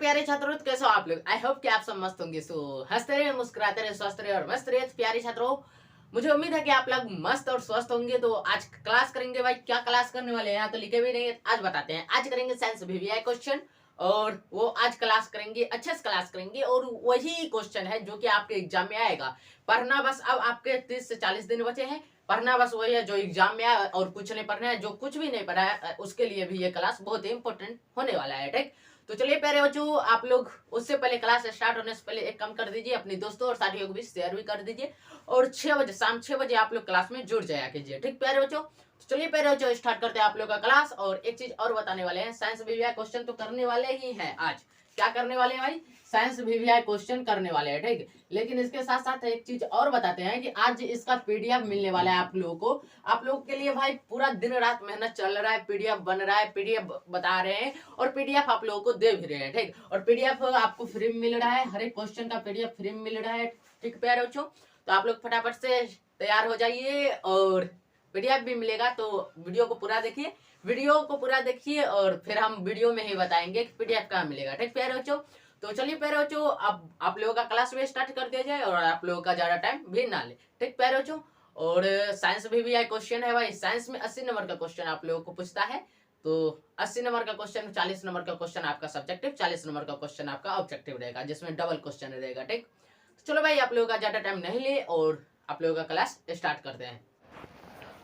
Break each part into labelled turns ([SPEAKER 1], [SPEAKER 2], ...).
[SPEAKER 1] प्यारे छात्रों, कैसे हो आप लोग। आई होप कि आप सब मस्त होंगे। सो हंसते रहे, मुस्कुराते रहे, स्वस्थ रहे और मस्त रहे। प्यारे छात्रों, मुझे उम्मीद है कि आप लोग मस्त और स्वस्थ होंगे। तो आज क्लास करेंगे भाई। क्या क्लास करने वाले हैं यहाँ तो लिखे भी नहीं है, आज बताते हैं। आज करेंगे साइंस वीवीआई क्वेश्चन, और वो आज क्लास करेंगे, अच्छे से क्लास करेंगे। और वही क्वेश्चन है जो कि आपके एग्जाम में आएगा। पढ़ना बस, अब आपके 30 से 40 दिन बचे हैं। पढ़ना बस वही है जो एग्जाम में आया, और कुछ नहीं पढ़ना है। जो कुछ भी नहीं पढ़ा है उसके लिए भी ये क्लास बहुत ही इंपॉर्टेंट होने वाला है। ठीक, तो चलिए प्यारे बच्चों, आप लोग उससे पहले क्लास स्टार्ट होने से पहले एक काम कर दीजिए, अपने दोस्तों और साथियों को भी शेयर भी कर दीजिए। और 6 बजे, शाम 6 बजे आप लोग क्लास में जुड़ जाया कीजिए। ठीक प्यारे बच्चों, तो चलिए प्यारे बच्चों स्टार्ट करते हैं आप लोग का क्लास। और एक चीज और बताने वाले हैं, साइंस वीवीआई क्वेश्चन तो करने वाले ही हैं आज। क्या करने वाले हैं भाई? साइंस वीवीआई क्वेश्चन करने वाले हैं। ठीक, लेकिन इसके साथ साथ एक चीज और बताते हैं कि आज इसका पीडीएफ मिलने वाला है आप लोगों को। आप लोगों के लिए भाई पूरा दिन रात मेहनत चल रहा है, पीडीएफ बन रहा है, पीडीएफ बता रहे हैं और पीडीएफ आप लोगों को दे भी रहे हैं। ठीक, और पीडीएफ आपको फ्री में मिल रहा है, हर एक क्वेश्चन का पीडीएफ फ्री में मिल रहा है। ठीक प्यारे बच्चों, तो आप लोग फटाफट से तैयार हो जाइए और पीडीएफ भी मिलेगा। तो वीडियो को पूरा देखिए, और फिर हम वीडियो में ही बताएंगे कि पीडीएफ कहाँ मिलेगा। ठीक प्यारे बच्चों, तो चलिए प्यारे बच्चों, अब आप लोगों का क्लास भी स्टार्ट कर दिया जाए और आप लोगों का ज्यादा टाइम भी ना ले। ठीक प्यारे बच्चों, और साइंस वीवीआई क्वेश्चन है भाई। साइंस में 80 नंबर का क्वेश्चन आप लोगों को पूछता है। तो 80 नंबर का क्वेश्चन, 40 नंबर का क्वेश्चन आपका सब्जेक्टिव, 40 नंबर का क्वेश्चन आपका ऑब्जेक्टिव रहेगा, जिसमें डबल क्वेश्चन रहेगा। ठीक, तो चलो भाई, आप लोगों का ज्यादा टाइम नहीं ले और आप लोगों का क्लास स्टार्ट करते हैं।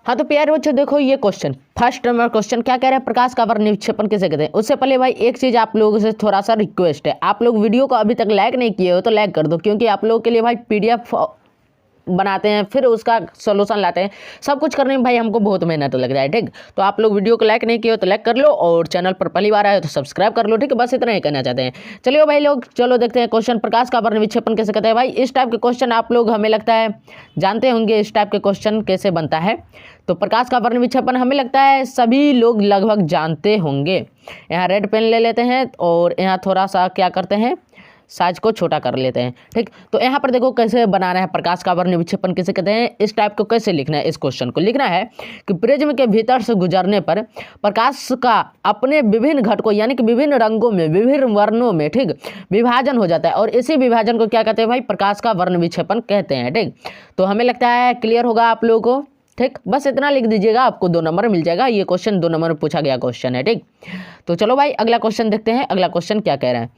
[SPEAKER 2] हाँ तो प्यारे बच्चों देखो, ये क्वेश्चन फर्स्ट नंबर क्वेश्चन क्या कह रहे हैं, प्रकाश का वर्ण विक्षेपण किसे कहते हैं। उससे पहले भाई एक चीज आप लोगों से थोड़ा सा रिक्वेस्ट है, आप लोग वीडियो को अभी तक लाइक नहीं किए हो तो लाइक कर दो, क्योंकि आप लोगों के लिए भाई पीडीएफ बनाते हैं, फिर उसका सोल्यूशन लाते हैं, सब कुछ करने में भाई हमको बहुत मेहनत लग जाए। ठीक, तो आप लोग वीडियो को लाइक नहीं किए हो तो लाइक कर लो, और चैनल पर पहली बार आए हो तो सब्सक्राइब कर लो। ठीक है, बस इतना ही कहना चाहते हैं। चलिए भाई लोग, चलो देखते हैं क्वेश्चन, प्रकाश का वर्ण विक्षेपण कैसे कहते हैं। भाई इस टाइप के क्वेश्चन आप लोग हमें लगता है जानते होंगे, इस टाइप के क्वेश्चन कैसे बनता है। तो प्रकाश का वर्ण विक्षेपण हमें लगता है सभी लोग लगभग जानते होंगे। यहाँ रेड पेन ले लेते हैं और यहाँ थोड़ा सा क्या करते हैं, साइज को छोटा कर लेते हैं। ठीक, तो यहाँ पर देखो कैसे बनाना है, प्रकाश का वर्ण विक्षेपण किसे कहते हैं, इस टाइप को कैसे लिखना है। इस क्वेश्चन को लिखना है कि प्रिज्म के भीतर से गुजरने पर प्रकाश का अपने विभिन्न घटकों यानी कि विभिन्न रंगों में, विभिन्न वर्णों में ठीक विभाजन हो जाता है, और इसी विभाजन को क्या कहते हैं भाई, प्रकाश का वर्ण विक्षेपण कहते हैं। ठीक, तो हमें लगता है क्लियर होगा आप लोगों को। ठीक, बस इतना लिख दीजिएगा, आपको 2 नंबर मिल जाएगा। ये क्वेश्चन 2 नंबर में पूछा गया क्वेश्चन है। ठीक, तो चलो भाई अगला क्वेश्चन देखते हैं। अगला क्वेश्चन क्या कह रहा है।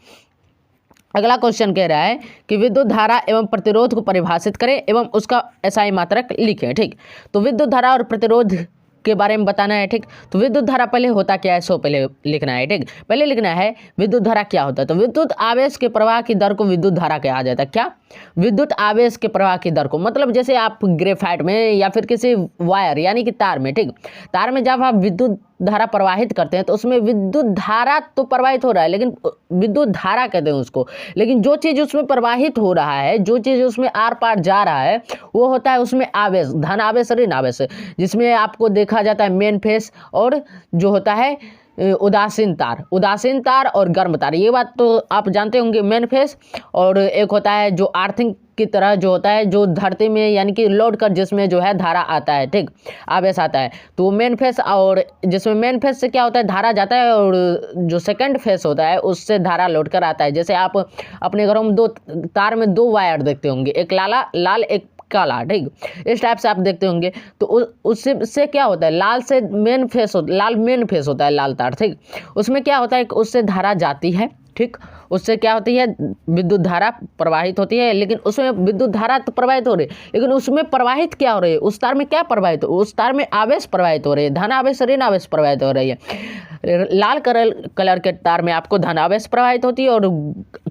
[SPEAKER 2] अगला क्वेश्चन कह रहा है कि विद्युत धारा एवं प्रतिरोध को परिभाषित करें एवं उसका एसआई मात्रक लिखें। ठीक, तो विद्युत धारा और प्रतिरोध के बारे में बताना है। ठीक, तो विद्युत धारा पहले होता क्या है, सो पहले लिखना है। ठीक, पहले लिखना है विद्युत धारा क्या होता है। तो विद्युत आवेश के प्रवाह की दर को विद्युत धारा कहा जाता है। क्या? विद्युत आवेश के प्रवाह की दर को, मतलब जैसे आप ग्रेफाइट में या फिर किसी वायर यानी कि तार में, ठीक, तार में जब आप विद्युत धारा प्रवाहित करते हैं तो उसमें विद्युत धारा तो प्रवाहित हो रहा है, लेकिन विद्युत धारा कहते हैं उसको। लेकिन जो चीज़ उसमें प्रवाहित हो रहा है, जो चीज़ उसमें आर पार जा रहा है, वो होता है उसमें आवेश, धन आवेश, ऋण आवेश, जिसमें आपको देखा जाता है मेन फेस और जो होता है उदासीन तार और गर्म तार। ये बात तो आप जानते होंगे, मेन फेस। और एक होता है जो आर्थिंग की तरह जो होता है, जो धरती में यानी कि लोड कर जिसमें जो है धारा आता है, ठीक, आवेश आता है, तो मेन फेस। और जिसमें मेन फेस से क्या होता है, धारा जाता है, और जो सेकंड फेस होता है उससे धारा लौट कर आता है। जैसे आप अपने घरों में 2 तार में 2 वायर देखते होंगे, एक लाल एक काला, ठीक, इस टाइप से आप देखते होंगे। तो उससे क्या होता है, लाल मेन फेस होता है, लाल तार, ठीक, उसमें क्या होता है, उससे धारा जाती है, ठीक, उससे क्या होती है, विद्युत धारा प्रवाहित होती है। लेकिन उसमें विद्युत धारा तो प्रवाहित हो रही है, लेकिन उसमें प्रवाहित क्या हो रही है, उस तार में क्या प्रवाहित हो, उस तार में आवेश प्रवाहित हो रही है, धन आवेश, ऋण आवेश प्रवाहित हो रही है। लाल कलर के तार में आपको धन आवेश प्रवाहित होती है, और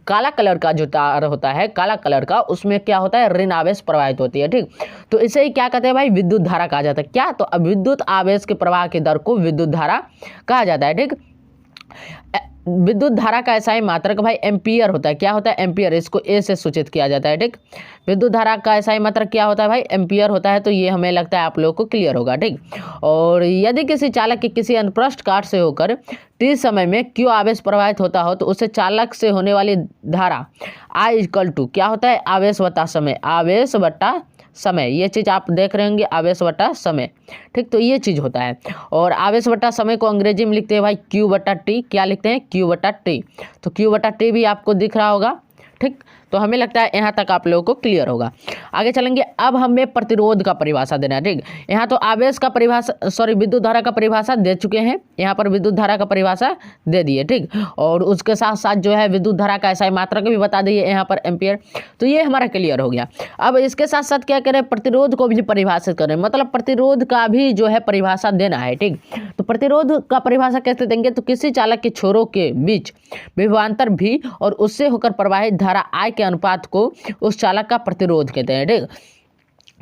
[SPEAKER 2] काला कलर का जो तार होता है, काला कलर का, उसमें क्या होता है, ऋण आवेश प्रवाहित होती है। ठीक, तो इसे ही क्या कहते हैं भाई, विद्युत धारा कहा जाता है। क्या? तो अब विद्युत आवेश के प्रवाह की दर को विद्युत धारा कहा जाता है। ठीक, विद्युत धारा का एसआई मात्रक भाई एम्पियर होता है। क्या होता है? एम्पियर। इसको ए से सूचित किया जाता है। ठीक, विद्युत धारा का एसआई मात्रक क्या होता है भाई? एम्पियर होता है। तो ये हमें लगता है आप लोगों को क्लियर होगा। ठीक, और यदि किसी चालक के किसी अनुप्रस्थ काट से होकर t समय में q आवेश प्रवाहित होता हो, तो उससे चालक से होने वाली धारा I = क्या होता है? आवेश बटा समय, आवेश बटा समय, ये चीज़ आप देख रहे होंगे, आवेश बटा समय। ठीक, तो ये चीज़ होता है। और आवेश बटा समय को अंग्रेजी में लिखते हैं भाई Q बटा T। क्या लिखते हैं? Q बटा T। तो Q बटा T भी आपको दिख रहा होगा। ठीक, तो हमें लगता है यहाँ तक आप लोगों को क्लियर होगा। आगे चलेंगे। अब हमें प्रतिरोध का परिभाषा देना है। ठीक, यहाँ तो आवेश का परिभाषा, सॉरी, विद्युत धारा का परिभाषा दे चुके हैं। यहाँ पर विद्युत धारा का परिभाषा दे दिए। ठीक, और उसके साथ साथ जो है विद्युत धारा का SI मात्रक भी बता दिए यहाँ पर, एम्पियर। तो ये हमारा क्लियर हो गया। अब इसके साथ साथ क्या करें, प्रतिरोध को भी परिभाषित करें, मतलब प्रतिरोध का भी जो है परिभाषा देना है। ठीक, तो प्रतिरोध का परिभाषा कैसे देंगे, तो किसी चालक के छोरों के बीच विभवांतर V और उससे होकर प्रवाहित धारा I के अनुपात को उस चालक का प्रतिरोध कहते हैं। ठीक,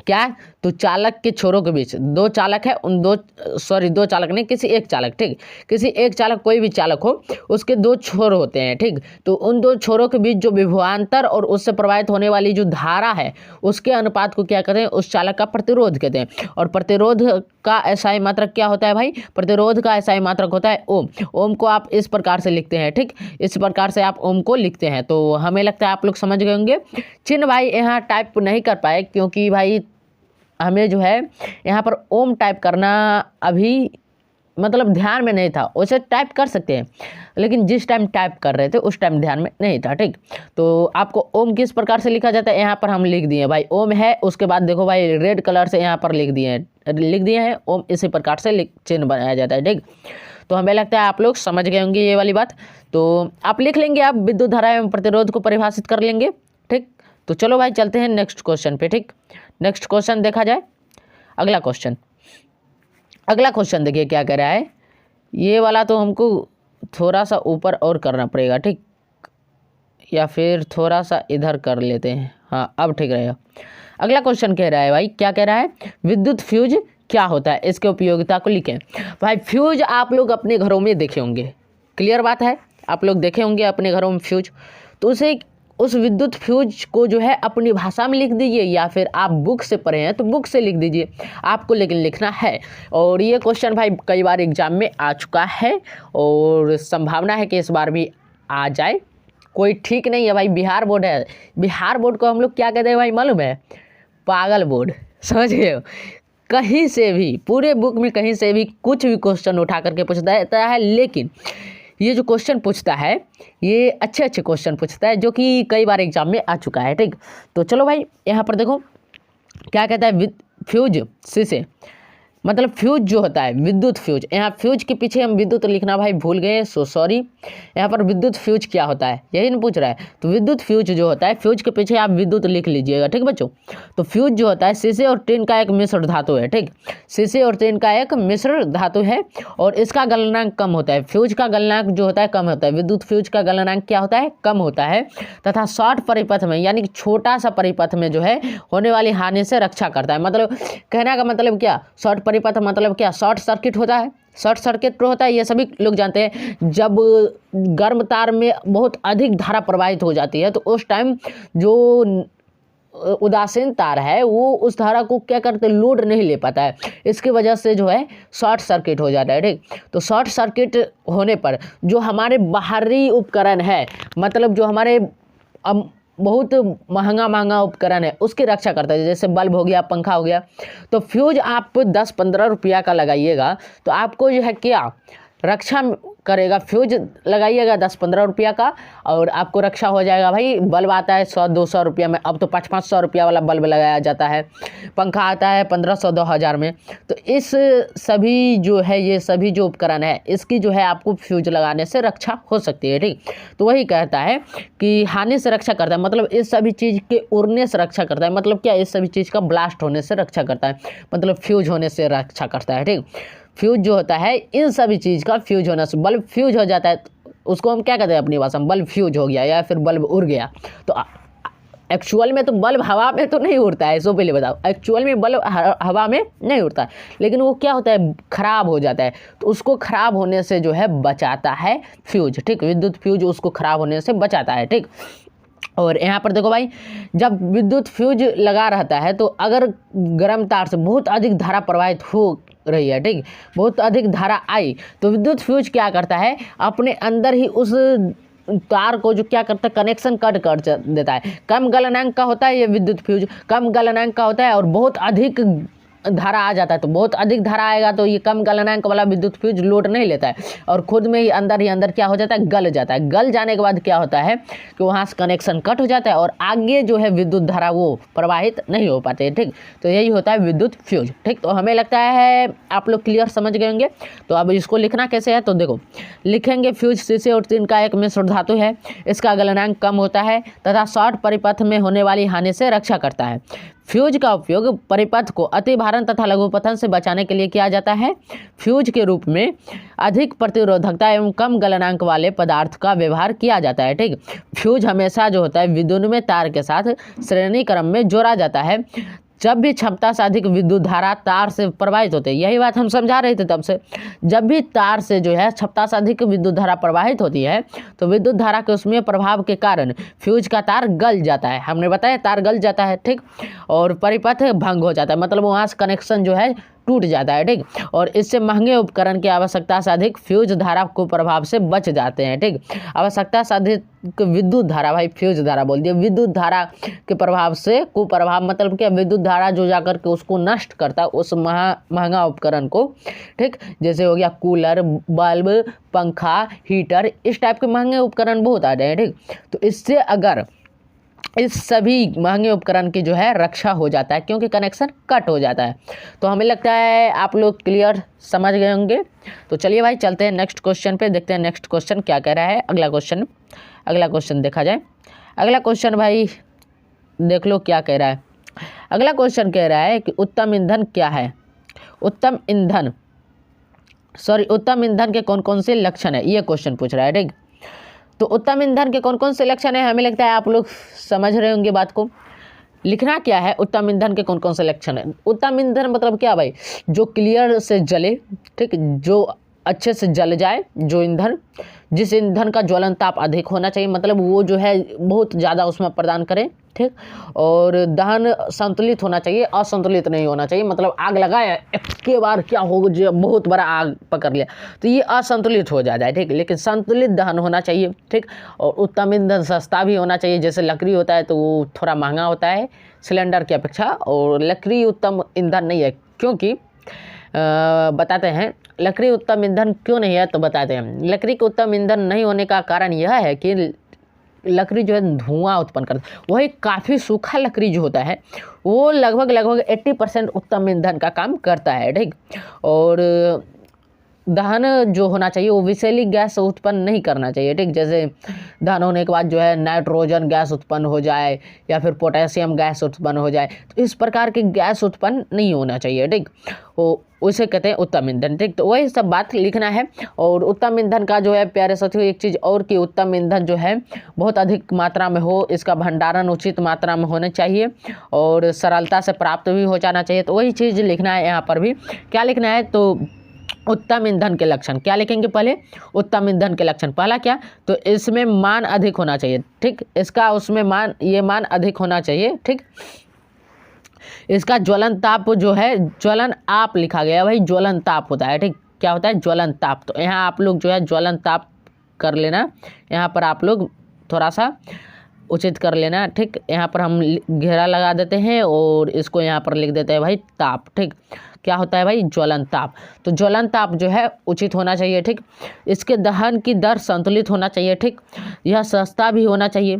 [SPEAKER 2] क्या, तो चालक के छोरों के बीच, दो चालक है, उन दो चालक नहीं, किसी एक चालक, ठीक, किसी एक चालक, कोई भी चालक हो, उसके दो छोर होते हैं। ठीक, तो उन दो छोरों के बीच जो विभवांतर और उससे प्रवाहित होने वाली जो धारा है उसके अनुपात को क्या कहते हैं, उस चालक का प्रतिरोध कहते हैं। और प्रतिरोध का SI मात्रक क्या होता है भाई, प्रतिरोध का SI मात्रक होता है ओम। ओम को आप इस प्रकार से लिखते हैं। ठीक, इस प्रकार से आप ओम को लिखते हैं। तो हमें लगता है आप लोग समझ गए होंगे। चिन्ह भाई यहाँ टाइप नहीं कर पाए क्योंकि भाई हमें जो है यहाँ पर ओम टाइप करना अभी मतलब ध्यान में नहीं था। उसे टाइप कर सकते हैं लेकिन जिस टाइम टाइप कर रहे थे उस टाइम ध्यान में नहीं था। ठीक, तो आपको ओम किस प्रकार से लिखा जाता है, यहाँ पर हम लिख दिए भाई ओम है, उसके बाद देखो भाई रेड कलर से यहाँ पर लिख दिए हैं ओम, इसी प्रकार से चिन्ह बनाया जाता है। ठीक, तो हमें लगता है आप लोग समझ गए होंगे ये वाली बात। तो आप लिख लेंगे, आप विद्युत धारा एवं प्रतिरोध को परिभाषित कर लेंगे। ठीक, तो चलो भाई चलते हैं नेक्स्ट क्वेश्चन पे। ठीक, नेक्स्ट क्वेश्चन देखा जाए। अगला क्वेश्चन देखिए क्या कह रहा है। ये वाला तो हमको थोड़ा सा ऊपर और करना पड़ेगा। ठीक, या फिर थोड़ा सा इधर कर लेते हैं। हाँ, अब ठीक रहेगा। अगला क्वेश्चन कह रहा है भाई, क्या कह रहा है, विद्युत फ्यूज क्या होता है, इसके उपयोगिता को लिखें। भाई फ्यूज आप लोग अपने घरों में देखे होंगे, क्लियर बात है, आप लोग देखे होंगे अपने घरों में फ्यूज। तो उस विद्युत फ्यूज को जो है अपनी भाषा में लिख दीजिए, या फिर आप बुक से पढ़े हैं तो बुक से लिख दीजिए, आपको लेकिन लिखना है। और ये क्वेश्चन भाई कई बार एग्जाम में आ चुका है और संभावना है कि इस बार भी आ जाए, कोई ठीक नहीं है भाई। बिहार बोर्ड है, बिहार बोर्ड को हम लोग क्या कहते हैं भाई मालूम है, पागल बोर्ड, समझ गए हो। कहीं से भी, पूरे बुक में कहीं से भी कुछ भी क्वेश्चन उठा करके पूछता है, लेकिन ये जो क्वेश्चन पूछता है ये अच्छे क्वेश्चन पूछता है जो कि कई बार एग्जाम में आ चुका है। ठीक, तो चलो भाई यहाँ पर देखो क्या कहता है, फ्यूज शीशे, मतलब फ्यूज जो होता है विद्युत फ्यूज, यहाँ फ्यूज के पीछे हम विद्युत लिखना भाई भूल गए, सो सॉरी। यहाँ पर विद्युत फ्यूज क्या होता है यही नहीं पूछ रहा है, तो विद्युत फ्यूज जो होता है, फ्यूज के पीछे आप विद्युत लिख लीजिएगा। ठीक बच्चों, तो फ्यूज जो होता है शीशे और टिन का एक मिश्र धातु है। ठीक, शीशे और टिन का एक मिश्र धातु है और इसका गलनांक कम होता है। फ्यूज का गलनांक जो होता है कम होता है, विद्युत फ्यूज का गलनांक क्या होता है, कम होता है, तथा शॉर्ट परिपथ में यानी कि छोटा सा परिपथ में जो है होने वाली हानि से रक्षा करता है। मतलब कहने का मतलब क्या, शॉर्ट परिपथ मतलब क्या, शॉर्ट सर्किट होता है, शॉर्ट सर्किट होता है, ये सभी लोग जानते हैं। जब गर्म तार में बहुत अधिक धारा प्रवाहित हो जाती है तो उस टाइम जो उदासीन तार है वो उस धारा को क्या करते, लोड नहीं ले पाता है, इसकी वजह से जो है शॉर्ट सर्किट हो जाता है। ठीक, तो शॉर्ट सर्किट होने पर जो हमारे बाहरी उपकरण है, मतलब जो हमारे बहुत महंगा उपकरण है उसकी रक्षा करता है, जैसे बल्ब हो गया, पंखा हो गया। तो फ्यूज आप 10-15 रुपया का लगाइएगा तो आपको जो है क्या रक्षा करेगा, फ्यूज लगाइएगा 10-15 रुपया का और आपको रक्षा हो जाएगा। भाई बल्ब आता है 100-200 रुपया में, अब तो 500-500 रुपया वाला बल्ब लगाया जाता है, पंखा आता है 1500-2000 में। तो इस सभी जो है, ये सभी जो उपकरण है इसकी जो है आपको फ्यूज लगाने से रक्षा हो सकती है। ठीक, तो वही कहता है कि हानि से रक्षा करता है, मतलब इस सभी चीज़ के उड़ने से रक्षा करता है, मतलब क्या, इस सभी चीज़ का ब्लास्ट होने से रक्षा करता है, मतलब फ्यूज होने से रक्षा करता है। ठीक, फ्यूज जो होता है इन सभी चीज़ का फ्यूज होना से, बल्ब फ्यूज हो जाता है उसको हम क्या कहते हैं अपनी भाषा में, बल्ब फ्यूज हो गया या फिर बल्ब उड़ गया। तो एक्चुअल में तो बल्ब हवा में तो नहीं उड़ता है, इसको पहले बताओ, एक्चुअल में बल्ब हवा में नहीं उड़ता है, लेकिन वो क्या होता है, खराब हो जाता है, तो उसको खराब होने से जो है बचाता है फ्यूज। ठीक, विद्युत फ्यूज उसको खराब होने से बचाता है। ठीक, और यहाँ पर देखो भाई, जब विद्युत फ्यूज लगा रहता है तो अगर गर्म तार से बहुत अधिक धारा प्रवाहित हो रही है, ठीक, बहुत अधिक धारा आई, तो विद्युत फ्यूज क्या करता है, अपने अंदर ही उस तार को जो क्या करता है, कनेक्शन कट कर देता है। कम गलनांक का होता है ये विद्युत फ्यूज, कम गलनांक का होता है और बहुत अधिक धारा आ जाता है। तो बहुत अधिक धारा आएगा तो ये कम गलनांक वाला विद्युत फ्यूज लोड नहीं लेता है और खुद में ही अंदर क्या हो जाता है, गल जाता है। गल जाने के बाद क्या होता है कि वहाँ से कनेक्शन कट हो जाता है और आगे जो है विद्युत धारा वो प्रवाहित नहीं हो पाते है। ठीक, तो यही होता है विद्युत फ्यूज। ठीक, तो हमें लगता है आप लोग क्लियर समझ गए होंगे। तो अब इसको लिखना कैसे है, तो देखो लिखेंगे फ्यूज शीशे और टिन का एक मिश्र धातु है, इसका गलनांक कम होता है तथा शॉर्ट परिपथ में होने वाली हानि से रक्षा करता है। फ्यूज का उपयोग परिपथ को अतिभारण तथा लघुपतन से बचाने के लिए किया जाता है। फ्यूज के रूप में अधिक प्रतिरोधकता एवं कम गलनांक वाले पदार्थ का व्यवहार किया जाता है। ठीक, फ्यूज हमेशा जो होता है विद्युन्मय तार के साथ श्रेणी क्रम में जोड़ा जाता है। जब भी क्षमता से अधिक विद्युत धारा तार से प्रवाहित होते हैं, यही बात हम समझा रहे थे तब से, जब भी तार से जो है क्षमता से अधिक विद्युत धारा प्रवाहित होती है तो विद्युत धारा के उसमें प्रभाव के कारण फ्यूज का तार गल जाता है। हमने बताया तार गल जाता है। ठीक, और परिपथ भंग हो जाता है, मतलब वहाँ से कनेक्शन जो है टूट जाता है। ठीक, और इससे महंगे उपकरण की आवश्यकता से अधिक फ्यूज धारा को प्रभाव से बच जाते हैं। ठीक, आवश्यकता से अधिक विद्युत धारा, भाई फ्यूज धारा बोल दिया, विद्युत धारा के प्रभाव से कुप्रभाव मतलब क्या, विद्युत धारा जो जाकर के उसको नष्ट करता है उस महंगा उपकरण को। ठीक, जैसे हो गया कूलर, बल्ब, पंखा, हीटर, इस टाइप के महंगे उपकरण बहुत आ गए। ठीक, तो इससे अगर इस सभी महंगे उपकरण की जो है रक्षा हो जाता है क्योंकि कनेक्शन कट हो जाता है। तो हमें लगता है आप लोग क्लियर समझ गए होंगे। तो चलिए भाई चलते हैं नेक्स्ट क्वेश्चन पे, देखते हैं नेक्स्ट क्वेश्चन क्या कह रहा है। अगला क्वेश्चन देखा जाए। अगला क्वेश्चन भाई देख लो क्या कह रहा है। अगला क्वेश्चन कह रहा है कि उत्तम ईंधन क्या है। उत्तम ईंधन के कौन कौन से लक्षण है, ये क्वेश्चन पूछ रहा है। ठीक, तो उत्तम ईंधन के कौन कौन से लक्षण है, हमें लगता है आप लोग समझ रहे होंगे बात को। लिखना क्या है, उत्तम ईंधन के कौन कौन से लक्षण है। उत्तम ईंधन मतलब क्या भाई, जो क्लियर से जले, ठीक, जो अच्छे से जल जाए, जो ईंधन, जिस ईंधन का ज्वलन ताप अधिक होना चाहिए, मतलब वो जो है बहुत ज़्यादा उसमें प्रदान करे। ठीक, और दहन संतुलित होना चाहिए, असंतुलित नहीं होना चाहिए, मतलब आग लगाया एक के बार क्या हो, जो बहुत बड़ा आग पकड़ लिया तो ये असंतुलित हो जाता है। ठीक, लेकिन संतुलित दहन होना चाहिए। ठीक, और उत्तम ईंधन सस्ता भी होना चाहिए, जैसे लकड़ी होता है तो वो थोड़ा महंगा होता है सिलेंडर की अपेक्षा, और लकड़ी उत्तम ईंधन नहीं है क्योंकि बताते हैं लकड़ी उत्तम ईंधन क्यों नहीं है, तो बताते हैं। लकड़ी के उत्तम ईंधन नहीं होने का कारण यह है कि लकड़ी जो है धुआं उत्पन्न करता है, वही काफ़ी सूखा लकड़ी जो होता है वो लगभग 80% उत्तम ईंधन का काम करता है। ठीक, और दहन जो होना चाहिए वो विषैली गैस उत्पन्न नहीं करना चाहिए। ठीक, जैसे दहन होने के बाद जो है नाइट्रोजन गैस उत्पन्न हो जाए या फिर पोटेशियम गैस उत्पन्न हो जाए, तो इस प्रकार की गैस उत्पन्न नहीं होना चाहिए। ठीक, वो उसे कहते हैं उत्तम ईंधन। ठीक, तो वही सब बात लिखना है। और उत्तम ईंधन का जो है प्यारे साथियों एक चीज़ और कि उत्तम ईंधन जो है बहुत अधिक मात्रा में हो, इसका भंडारण उचित मात्रा में होना चाहिए और सरलता से प्राप्त भी हो जाना चाहिए। तो वही चीज़ लिखना है यहाँ पर भी। क्या लिखना है, तो उत्तम ईंधन के लक्षण क्या लिखेंगे पहले, उत्तम ईंधन के लक्षण। पहला क्या, तो इसमें मान अधिक होना चाहिए। ठीक, इसका उसमें मान, ये मान अधिक होना चाहिए। ठीक, इसका ज्वलन ताप जो है, ज्वलन आप लिखा गया भाई, ज्वलन ताप होता है। ठीक, क्या होता है, ज्वलन ताप। तो यहाँ आप लोग जो है ज्वलन ताप कर लेना, यहाँ पर आप लोग थोड़ा सा उचित कर लेना। ठीक, यहाँ पर हम घेरा लगा देते हैं और इसको यहाँ पर लिख देते हैं भाई ताप। ठीक, क्या होता है भाई, ज्वलन ताप। तो ज्वलन ताप जो है उचित होना चाहिए। ठीक, इसके दहन की दर संतुलित होना चाहिए। ठीक, यह सस्ता भी होना चाहिए।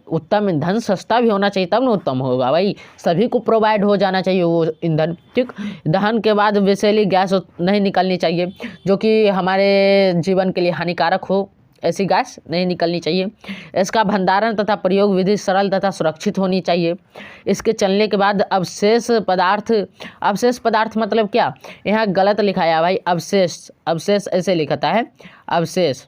[SPEAKER 2] उत्तम ईंधन सस्ता भी होना चाहिए तब ना उत्तम होगा भाई, सभी को प्रोवाइड हो जाना चाहिए वो ईंधन। ठीक, दहन के बाद विषैली गैस नहीं निकलनी चाहिए जो कि हमारे जीवन के लिए हानिकारक हो, ऐसी गैस नहीं निकलनी चाहिए। इसका भंडारण तथा प्रयोग विधि सरल तथा सुरक्षित होनी चाहिए। इसके चलने के बाद अवशेष पदार्थ मतलब क्या, यहाँ गलत लिखाया भाई, अवशेष ऐसे लिखता है, अवशेष।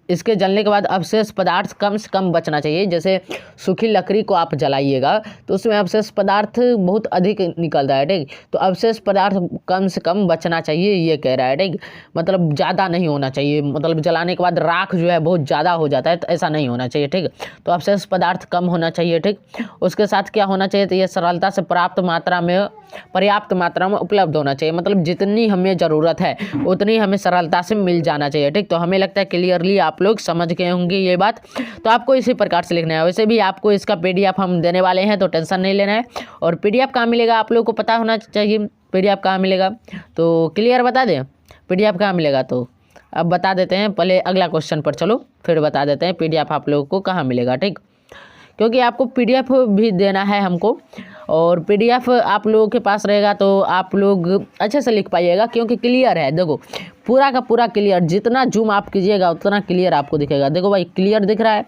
[SPEAKER 2] इसके जलने के बाद अवशेष पदार्थ कम से कम बचना चाहिए। जैसे सूखी लकड़ी को आप जलाइएगा तो उसमें अवशेष पदार्थ बहुत अधिक निकलता है। ठीक, तो अवशेष पदार्थ कम से कम बचना चाहिए, ये कह रहा है। ठीक, मतलब ज़्यादा नहीं होना चाहिए, मतलब जलाने के बाद राख जो है बहुत ज़्यादा हो जाता है, तो ऐसा नहीं होना चाहिए। ठीक, तो अवशेष पदार्थ कम होना चाहिए। ठीक, उसके साथ क्या होना चाहिए, तो ये सरलता से पर्याप्त मात्रा में उपलब्ध होना चाहिए, मतलब जितनी हमें ज़रूरत है उतनी हमें सरलता से मिल जाना चाहिए। ठीक, तो हमें लगता है क्लियरली आप आप लोग समझ गए होंगे ये बात। तो आपको इसी प्रकार से लिखना है। वैसे भी आपको इसका PDF हम देने वाले हैं, तो टेंशन नहीं लेना है। और PDF कहाँ मिलेगा आप लोग को पता होना चाहिए, PDF कहाँ मिलेगा। तो क्लियर बता दें PDF कहाँ मिलेगा। तो अब बता देते हैं, पहले अगला क्वेश्चन पर चलो, फिर बता देते हैं PDF आप लोगों को कहाँ मिलेगा। ठीक, क्योंकि आपको PDF भी देना है हमको, और PDF आप लोगों के पास रहेगा तो आप लोग अच्छे से लिख पाइएगा, क्योंकि क्लियर है। देखो पूरा का पूरा क्लियर, जितना जूम आप कीजिएगा उतना क्लियर आपको दिखेगा। देखो भाई क्लियर दिख रहा है,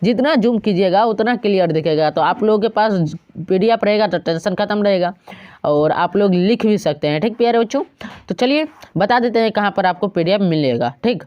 [SPEAKER 2] जितना जूम कीजिएगा उतना क्लियर दिखेगा। तो आप लोगों के पास PDF रहेगा तो टेंशन खत्म रहेगा, और आप लोग लिख भी सकते हैं। ठीक प्यारे बच्चों, तो चलिए बता देते हैं कहाँ पर आपको PDF मिलेगा। ठीक,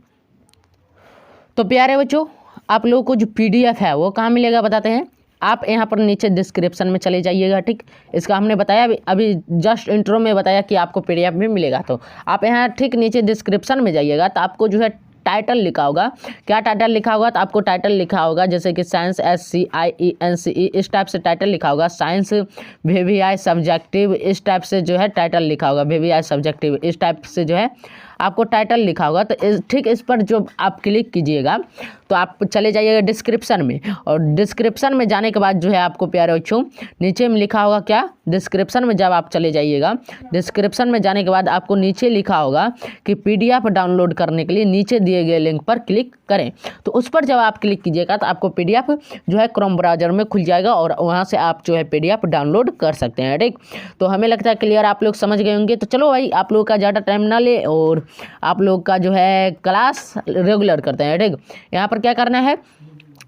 [SPEAKER 2] तो प्यारे बच्चों आप लोगों को जो PDF है वो कहाँ मिलेगा बताते हैं। आप यहाँ पर नीचे डिस्क्रिप्शन में चले जाइएगा। ठीक, इसका हमने बताया अभी जस्ट इंट्रो में बताया कि आपको PDF भी मिलेगा। तो आप यहाँ ठीक नीचे डिस्क्रिप्शन में जाइएगा, तो आपको जो है टाइटल लिखा होगा। क्या टाइटल लिखा होगा, तो आपको टाइटल लिखा होगा जैसे कि साइंस SCIENCE इस टाइप से टाइटल लिखा होगा। साइंस VVI सब्जेक्टिव इस टाइप से जो है टाइटल लिखा होगा। VVI सब्जेक्टिव इस टाइप से जो है आपको टाइटल लिखा होगा। तो ठीक इस पर जो आप क्लिक कीजिएगा तो आप चले जाइएगा डिस्क्रिप्शन में, और डिस्क्रिप्शन में जाने के बाद जो है आपको प्यारे बच्चों नीचे में लिखा होगा क्या, डिस्क्रिप्शन में जब आप चले जाइएगा, डिस्क्रिप्शन में जाने के बाद आपको नीचे लिखा होगा कि PDF डाउनलोड करने के लिए नीचे दिए गए लिंक पर क्लिक करें। तो उस पर जब आप क्लिक कीजिएगा तो आपको PDF जो है क्रोम ब्राउज़र में खुल जाएगा, और वहाँ से आप जो है PDF डाउनलोड कर सकते हैं। ठीक, तो हमें लगता है क्लियर आप लोग समझ गए होंगे। तो चलो भाई आप लोग का ज़्यादा टाइम ना ले, और आप लोग का जो है क्लास रेगुलर करते हैं। ठीक, यहाँ पर क्या करना है,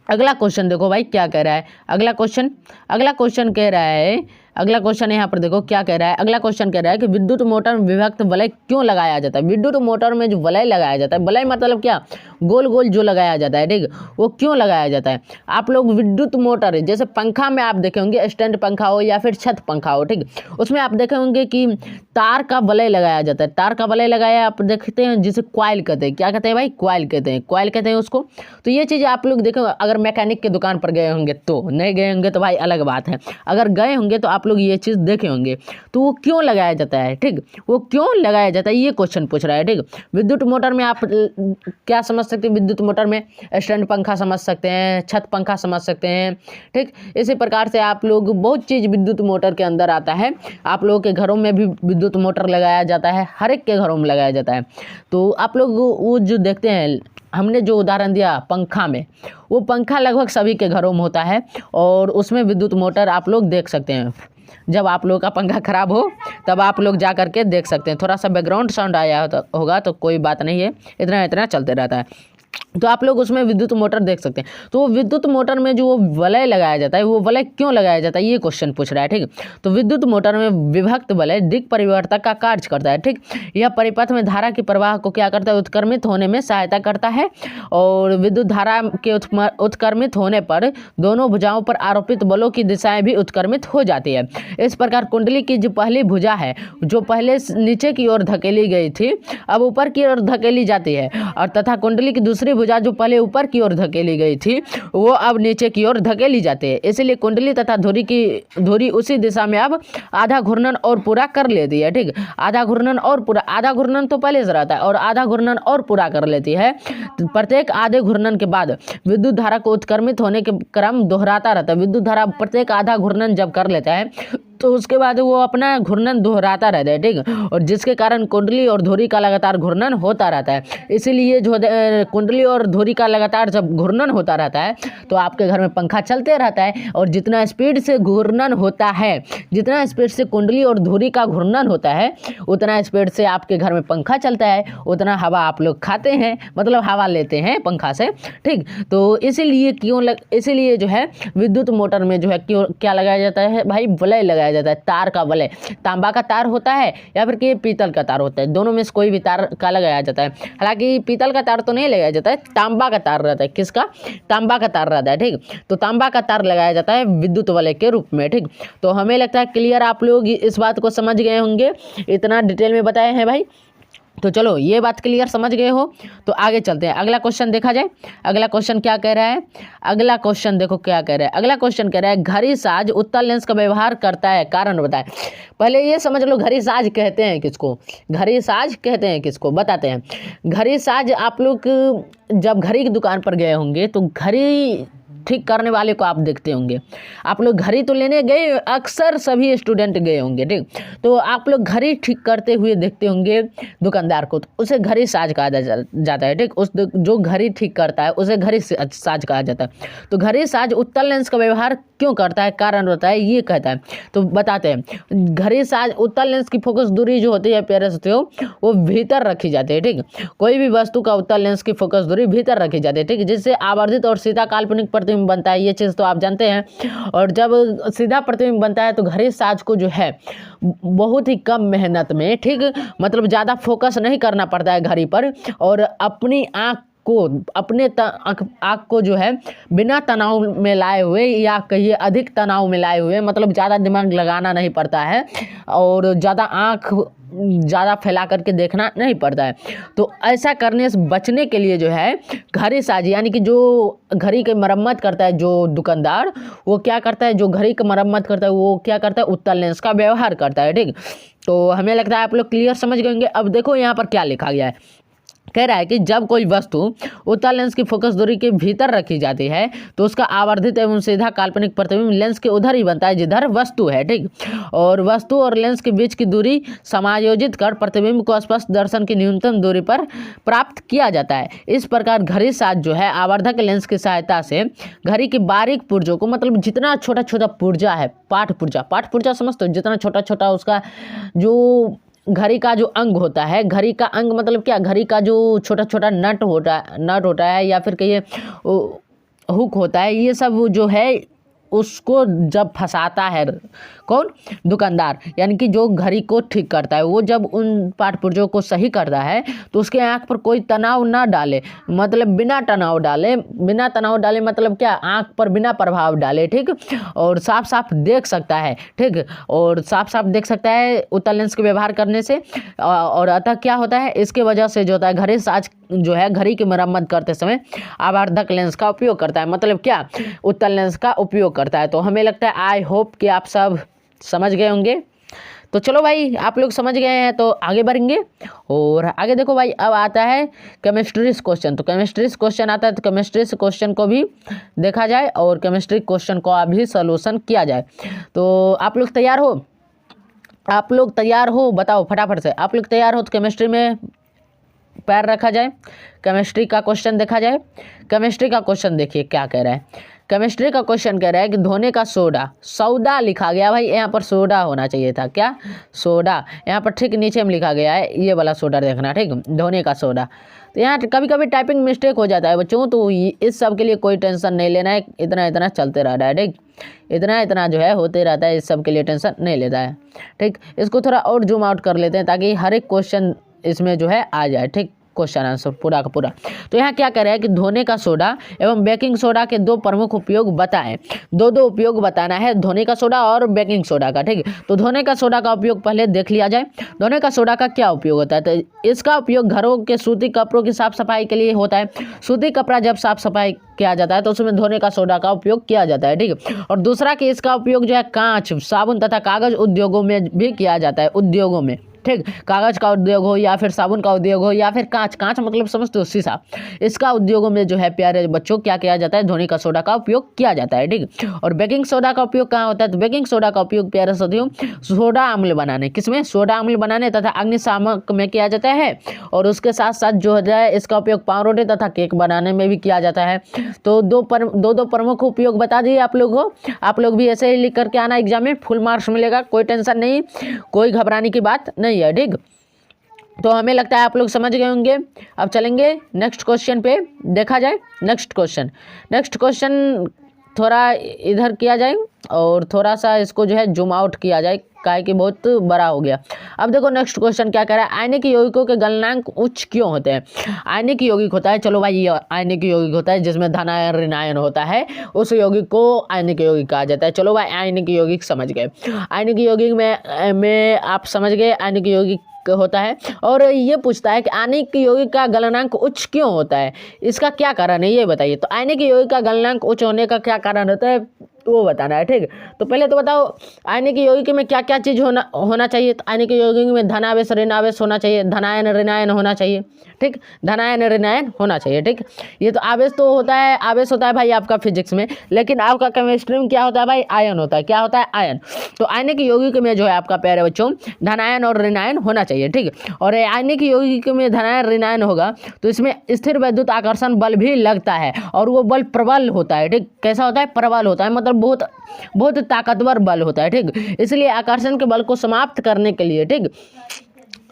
[SPEAKER 2] अगला क्वेश्चन देखो भाई क्या कह रहा है। अगला क्वेश्चन कह रहा है, अगला क्वेश्चन यहाँ पर देखो क्या कह रहा है। अगला क्वेश्चन कह रहा है कि विद्युत मोटर में विभक्त वलय क्यों लगाया जाता है। विद्युत मोटर में जो वलय लगाया जाता है, वलय मतलब क्या, गोल गोल जो लगाया जाता है। ठीक, वो क्यों लगाया जाता है। आप लोग विद्युत मोटर जैसे पंखा में आप देखे होंगे, स्टैंड पंखा हो या फिर छत पंखा हो, ठीक, उसमें आप देखे होंगे कि तार का वलय लगाया जाता है। तार का वलय लगाया आप देखते हैं, जिसे क्वाइल कहते हैं। क्या कहते हैं भाई, क्वाइल कहते हैं, क्वाइल कहते हैं उसको। तो ये चीज़ आप लोग देखें, अगर मैकेनिक की दुकान पर गए होंगे, तो नहीं गए होंगे तो भाई अलग बात है, अगर गए होंगे तो आप लोग ये चीज़ देखे होंगे। तो वो क्यों लगाया जाता है, ठीक, वो क्यों लगाया जाता है ये क्वेश्चन पूछ रहा है। ठीक, विद्युत मोटर में आप क्या समझ सकते हैं, विद्युत मोटर में स्टैंड पंखा समझ सकते हैं, छत पंखा समझ सकते हैं। ठीक, इसी प्रकार से आप लोग बहुत चीज़ विद्युत मोटर के अंदर आता है। आप लोगों के घरों में भी विद्युत मोटर लगाया जाता है, हर एक के घरों में लगाया जाता है। तो आप लोग वो जो देखते हैं, हमने जो उदाहरण दिया पंखा में, वो पंखा लगभग सभी के घरों में होता है, और उसमें विद्युत मोटर आप लोग देख सकते हैं। जब आप लोगों का पंखा खराब हो तब आप लोग जा करके देख सकते हैं। थोड़ा सा बैकग्राउंड साउंड आया होगा तो कोई बात नहीं है, इतना चलते रहता है। तो आप लोग उसमें विद्युत मोटर देख सकते हैं। तो वो विद्युत मोटर में जो वो वलय लगाया जाता है, वो वलय क्यों लगाया जाता है ये क्वेश्चन पूछ रहा है। ठीक, तो विद्युत मोटर में विभक्त वलय दिक् परिवर्तक का कार्य करता है। ठीक, यह परिपथ में धारा के प्रवाह को क्या करता है, उत्क्रमित होने में सहायता करता है, और विद्युत धारा के उत्क्रमित होने पर दोनों भुजाओं पर आरोपित बलों की दिशाएं भी उत्क्रमित हो जाती है। इस प्रकार कुंडली की जो पहली भुजा है, जो पहले नीचे की ओर धकेली गई थी, अब ऊपर की ओर धकेली जाती है, और तथा कुंडली की दूसरी भुजा जो पहले ऊपर की ओर धकेली गई थी, वो अब नीचे की ओर धकेली जाती है। इसलिए कुंडली तथा धुरी उसी दिशा में अब आधा घूर्णन और पूरा कर लेती है। ठीक, आधा घूर्णन और पूरा, आधा घूर्णन तो पहले से रहता है, और आधा घूर्णन और पूरा कर लेती है। प्रत्येक आधे घूर्णन के बाद विद्युत धारा को उत्क्रमित होने के क्रम दोहराता रहता है। विद्युत धारा प्रत्येक आधा घूर्णन जब कर लेता है तो उसके बाद वो अपना घूर्णन दोहराता रहता है। ठीक, और जिसके कारण कुंडली और धुरी का लगातार घूर्णन होता रहता है। इसीलिए जो कुंडली और धुरी का लगातार जब घूर्णन होता रहता है तो आपके घर में पंखा चलते रहता है, और जितना स्पीड से घूर्णन होता है, जितना स्पीड से कुंडली और धुरी का घूर्णन होता है, उतना स्पीड से आपके घर में पंखा चलता है, उतना हवा आप लोग खाते हैं, मतलब हवा लेते हैं पंखा से। ठीक, तो इसीलिए जो है विद्युत मोटर में जो है क्यों क्या लगाया जाता है भाई, वलय लगाया जाता है, तार का वलय। तांबा का तार होता है या फिर कि पीतल का तार होता है, दोनों में से कोई भी तार का लगाया जाता है। हालांकि पीतल का तार तो नहीं लगाया जाता है, तांबा का तार रहता है। किसका, तांबा का तार रहता है। ठीक, तो तांबा का तार लगाया जाता है विद्युत वलय के रूप में। ठीक, तो हमें लगता है क्लियर आप लोग इस बात को समझ गए होंगे, इतना डिटेल में बताए हैं भाई। तो चलो ये बात क्लियर समझ गए हो, तो आगे चलते हैं। अगला क्वेश्चन देखा जाए। अगला क्वेश्चन क्या कह रहा है, अगला क्वेश्चन देखो क्या कह रहा है। अगला क्वेश्चन कह रहा है घड़ी साज उत्तल लेंस का व्यवहार करता है, कारण बताए। पहले ये समझ लो घड़ी साज कहते हैं किसको, घड़ी साज कहते हैं किसको, बताते हैं। घड़ी साज आप लोग जब घड़ी की दुकान पर गए होंगे तो घड़ी ठीक करने वाले को आप देखते होंगे। आप लोग घड़ी तो लेने गए, अक्सर सभी स्टूडेंट गए होंगे, ठीक। तो आप लोग घड़ी ठीक करते हुए देखते होंगे दुकानदार को, तो उसे घड़ी साज कहा जाता है, ठीक। उस जो घड़ी ठीक करता है उसे घड़ी साज कहा जाता है। तो घड़ी साज उत्तल लेंस का व्यवहार क्यों करता है, कारण होता है, ये कहता है। तो बताते हैं। घड़ी साज उत्तल लेंस की फोकस दूरी जो होती है प्यारे साथियों, वो भीतर रखी जाती है, ठीक। कोई भी वस्तु का उत्तल लेंस की फोकस दूरी भीतर रखी जाती है, ठीक, जिससे आवर्धित और सीधा काल्पनिक प्रतिबिंब बनता है। ये चीज़ तो आप जानते हैं। और जब सीधा प्रतिबिंब बनता है तो घड़ी साज को जो है बहुत ही कम मेहनत में, ठीक, मतलब ज़्यादा फोकस नहीं करना पड़ता है घड़ी पर, और अपनी आँख को अपने आँख को जो है बिना तनाव में लाए हुए, या कहिए अधिक तनाव में लाए हुए, मतलब ज़्यादा दिमाग लगाना नहीं पड़ता है और ज़्यादा आँख ज़्यादा फैला करके देखना नहीं पड़ता है। तो ऐसा करने से बचने के लिए जो है घड़ी साज, यानी कि जो घड़ी की मरम्मत करता है जो दुकानदार, वो क्या करता है, जो घड़ी की मरम्मत करता है वो क्या करता है, उत्तल लेंस का व्यवहार करता है, ठीक। तो हमें लगता है आप लोग क्लियर समझ गए होंगे। अब देखो यहाँ पर क्या लिखा गया है। कह रहा है कि जब कोई वस्तु उत्तल लेंस की फोकस दूरी के भीतर रखी जाती है तो उसका आवर्धित एवं सीधा काल्पनिक प्रतिबिंब लेंस के उधर ही बनता है जिधर वस्तु है, ठीक। और वस्तु और लेंस के बीच की दूरी समायोजित कर प्रतिबिंब को स्पष्ट दर्शन की न्यूनतम दूरी पर प्राप्त किया जाता है। इस प्रकार घड़ी साज जो है आवर्धक लेंस की सहायता से घड़ी की बारीक पुर्जों को, मतलब जितना छोटा छोटा पुर्जा है, पाठ पुर्जा समझते हो, जितना छोटा छोटा उसका जो घड़ी का जो अंग होता है, घड़ी का अंग मतलब क्या, घड़ी का जो छोटा छोटा नट होता है या फिर कहिए हुक होता है, ये सब जो है उसको जब फंसाता है कौन, दुकानदार, यानी कि जो घड़ी को ठीक करता है, वो जब उन पाठ पुर्जों को सही करता है तो उसके आँख पर कोई तनाव ना डाले, मतलब बिना तनाव डाले मतलब क्या, आँख पर बिना प्रभाव डाले, ठीक। और साफ साफ देख सकता है, ठीक, और साफ साफ देख सकता है उत्तल लेंस के व्यवहार करने से। और अतः क्या होता है, इसके वजह से जो होता है घड़ी साज जो है घड़ी की मरम्मत करते समय आवर्धक लेंस का उपयोग करता है, मतलब क्या, उत्तल लेंस का उपयोग करता है। तो हमें लगता है आई होप कि आप सब समझ गए होंगे। तो चलो भाई, आप लोग समझ गए हैं तो आगे बढ़ेंगे। और आगे देखो भाई, अब आता है केमिस्ट्री क्वेश्चन। तो केमिस्ट्री क्वेश्चन आता है, तो केमिस्ट्री क्वेश्चन को भी देखा जाए और केमिस्ट्री क्वेश्चन को अभी सोल्यूशन किया जाए। तो आप लोग तैयार हो, बताओ फटाफट से। आप लोग तैयार हो तो केमिस्ट्री में पैर रखा जाए, केमिस्ट्री का क्वेश्चन देखा जाए। केमिस्ट्री का क्वेश्चन देखिए क्या कह रहा है। केमिस्ट्री का क्वेश्चन कह रहा है कि धोने का सौदा लिखा गया, भाई यहाँ पर सोडा होना चाहिए था, क्या, सोडा। यहाँ पर ठीक नीचे में लिखा गया है, ये वाला सोडा देखना, ठीक, धोने का सोडा। तो यहाँ कभी कभी टाइपिंग मिस्टेक हो जाता है बच्चों, तो इस सब के लिए कोई टेंशन नहीं लेना है, इतना इतना चलते रहता है, ठीक, इतना इतना जो है होते रहता है, इस सब के लिए टेंशन नहीं लेता है, ठीक। इसको थोड़ा और जूम आउट कर लेते हैं ताकि हर एक क्वेश्चन इसमें जो है आ जाए, ठीक, क्वेश्चन आंसर पूरा का पूरा। तो यहाँ क्या कह रहा है कि धोने का सोडा एवं बेकिंग सोडा के दो प्रमुख उपयोग बताएं। दो उपयोग बताना है, धोने का सोडा और बेकिंग सोडा का, ठीक। तो धोने का सोडा का उपयोग पहले देख लिया जाए। धोने का सोडा का क्या उपयोग होता है, तो इसका उपयोग घरों के सूती कपड़ों की साफ सफाई के लिए होता है। सूती कपड़ा जब साफ सफाई किया जाता है तो उसमें धोने का सोडा का उपयोग किया जाता है, ठीक। और दूसरा कि इसका उपयोग जो है कांच, साबुन तथा कागज उद्योगों में भी किया जाता है, उद्योगों में, ठीक। कागज का उद्योग हो या फिर साबुन का उद्योग हो या फिर कांच मतलब समझते हो शीशा, इसका उद्योगों में जो है प्यारे बच्चों क्या किया जाता है, धोने का सोडा का उपयोग किया जाता है, ठीक। और बेकिंग सोडा का उपयोग कहाँ होता है, तो बेकिंग सोडा का उपयोग प्यारे साथियों सोडा अम्ल बनाने, किसमें, सोडा अम्ल बनाने तथा अग्निशामक में किया जाता है। और उसके साथ साथ जो है इसका उपयोग पावरोटी तथा केक बनाने में भी किया जाता है। तो दो प्रमुख उपयोग बता दिए आप लोग को। आप लोग भी ऐसे ही लिख करके आना, एग्जाम में फुल मार्क्स मिलेगा, कोई टेंशन नहीं, कोई घबराने की बात नहीं है, ठीक। तो हमें लगता है आप लोग समझ गए होंगे। अब चलेंगे नेक्स्ट क्वेश्चन पे, देखा जाए नेक्स्ट क्वेश्चन थोड़ा इधर किया जाए और थोड़ा सा इसको जो है जूम आउट किया जाए, काहे कि बहुत बड़ा हो गया। अब देखो नेक्स्ट क्वेश्चन क्या कह रहा है, आयनिक यौगिकों के गलनांक उच्च क्यों होते हैं। आयनिक यौगिक होता है, चलो भाई ये आयनिक यौगिक होता है जिसमें धनायन ऋणायन होता है, उस यौगिक को आयनिक यौगिक कहा जाता है। चलो भाई आयनिक यौगिक समझ गए। आयनिक यौगिक में आप समझ गए आयनिक यौगिक होता है और ये पूछता है कि आयनिक यौगिक का गलनांक उच्च क्यों होता है, इसका क्या कारण है ये बताइए। तो आयनिक यौगिक का गलनांक उच्च होने का क्या कारण होता है वो बताना है, ठीक। तो पहले तो बताओ आयनिक यौगिक में क्या क्या चीज़ होना चाहिए। तो आयनिक यौगिक में धनावेश ऋणावेश होना चाहिए, धनायन ऋणायन होना चाहिए, ठीक, धनायन ऋणायन होना चाहिए, ठीक। ये तो आवेश तो होता है, आवेश होता है भाई आपका फिजिक्स में, लेकिन आपका केमिस्ट्री में क्या होता है भाई, आयन होता है। क्या होता है, आयन। तो आयनिक यौगिक में जो है आपका प्यारे बच्चों धनायन और ऋणायन होना चाहिए, ठीक। और आयनिक यौगिक में धनायन ऋणायन होगा तो इसमें स्थिर वैद्युत आकर्षण बल भी लगता है और वो बल प्रबल होता है, ठीक। कैसा होता है, प्रबल होता है, मतलब बहुत ताकतवर बल होता है, ठीक। इसलिए आकर्षण के बल को समाप्त करने के लिए, ठीक,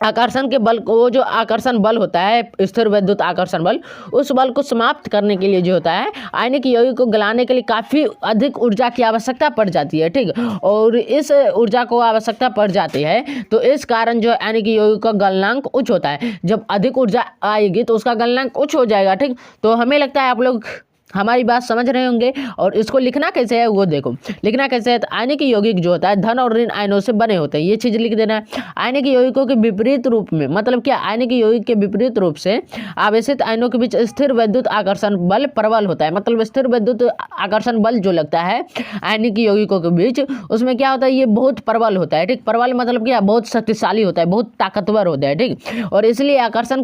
[SPEAKER 2] आकर्षण के बल को, वो जो आकर्षण बल होता है स्थिर वैद्युत आकर्षण बल, उस बल को समाप्त करने के लिए जो होता है आयनिक यौगिक को गलाने के लिए काफ़ी अधिक ऊर्जा की आवश्यकता पड़ जाती है, ठीक। और इस ऊर्जा को आवश्यकता पड़ जाती है तो इस कारण जो आयनिक यौगिक का गलनांक उच्च होता है। जब अधिक ऊर्जा आएगी तो उसका गलनांक उच्च हो जाएगा, ठीक। तो हमें लगता है आप लोग हमारी बात समझ रहे होंगे। और इसको लिखना कैसे है वो देखो, लिखना कैसे है। तो आयनिक यौगिक जो होता है धन और ऋण आयनों से बने होते हैं, ये चीज़ लिख देना है। आयनिक यौगिकों के विपरीत रूप में, मतलब क्या, आयनिक यौगिक के विपरीत रूप से आवेशित आयनों के बीच स्थिर वैद्युत आकर्षण बल प्रबल होता है। मतलब स्थिर वैद्युत आकर्षण बल जो लगता है आयनिक यौगिकों के बीच, उसमें क्या होता है, ये बहुत प्रबल होता है, ठीक। प्रबल मतलब क्या, बहुत शक्तिशाली होता है, बहुत ताकतवर होता है, ठीक। और इसलिए आकर्षण